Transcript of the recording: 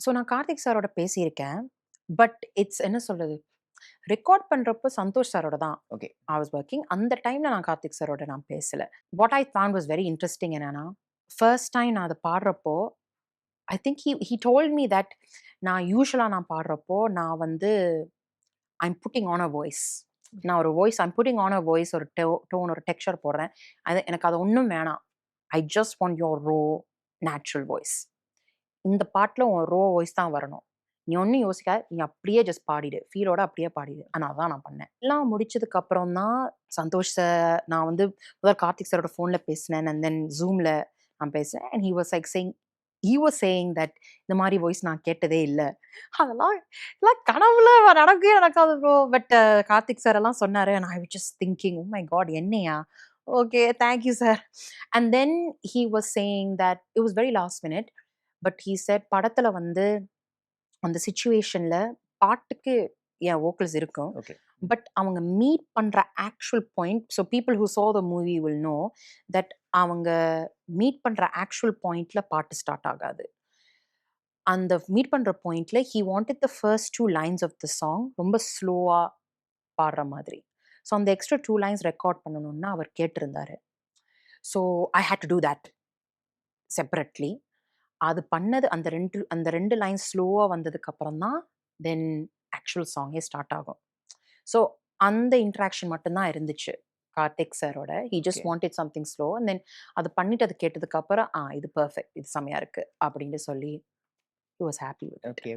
So நான் கார்த்திக் சாரோட பேசியிருக்கேன். பட் இட்ஸ் என்ன சொல்றது? ரெக்கார்ட் பண்றப்போ சந்தோஷ் சாரோட தான் ஓகே. I was working. அந்த டைம்ல நான் கார்த்திக் சாரோட நான் பேசல. What I found was very interesting என்னன்னா, ஃபர்ஸ்ட் டைம் நான் அத பாடுறப்போ, I think he told me that நான் யூசுவலா நான் பாடுறப்போ, நான் வந்து I am putting on a voice. நான் ஒரு voice I am putting on a voice ஒரு டோன், ஒரு டெக்ஸ்சர் போடுறேன். எனக்கு அது ஒண்ணும் வேணாம். I just want your natural voice. இந்த பாட்டுல உன் வாய்ஸ் தான் வரணும். நீ ஒண்ணும் யோசிக்காத. நீ அப்படியே ஜஸ்ட் பாடிடு. ஃபீலோட அப்படியே பாடிடு. அதான் நான் பண்ணேன். எல்லாம் முடிச்சதுக்கு அப்புறம் தான் சந்தோஷ் சார் நான் வந்து முதல்ல கார்த்திக் சாரோட ஃபோன்ல பேசினேன். அண்ட் தென் Zoomல நான் பேசினேன். And he was saying that இந்த மாரி வாய்ஸ் நான் கேட்டதே இல்ல. அதெல்லாம் எல்லாம் கனவுல நடக்கவே நடக்காது ப்ரோ. பட் கார்த்திக் சார் எல்லாம் சொன்னாரு. And I was just thinking, "oh my god என்னையா? Okay. Thank you sir." And then he was saying that it was very last minute. But he said படத்துல வந்து அந்த சிச்சுவேஷன்ல பாட்டுக்கு என் வோக்கல்ஸ் இருக்கும். ஓகே. பட் அவங்க மீட் பண்ற actual point so people who saw the movie will know that அவங்க மீட் பண்ற ஆக்சுவல் பாயிண்ட்ல பாட்டு ஸ்டார்ட் ஆகாது. அந்த மீட் பண்ற பாயிண்ட்ல he wanted the first 2 lines of the song ரொம்ப ஸ்லோவா பாடுற மாதிரி. ஸோ அந்த எக்ஸ்ட்ரா 2 லைன்ஸ் ரெக்கார்ட் பண்ணணும்னு அவர் கேட்டிருந்தாரு. So I had to do that separately. அது பண்ணது அந்த 2 லைன்ஸ் ஸ்லோவா வந்ததுக்கு அப்புறம் தான் தென் ஆக்சுவல் சாங்கே ஸ்டார்ட் ஆகும். ஸோ அந்த இன்டராக்ஷன் மட்டும் தான் இருந்துச்சு கார்த்திக் சாரோட. He okay. Just wanted something slow. And then அது பண்ணிட்டு அது கேட்டதுக்கு அப்புறம், இது பெர்ஃபெக்ட். இது செம்மையா இருக்கு அப்படின்னு சொல்லி he was happy with it. Okay.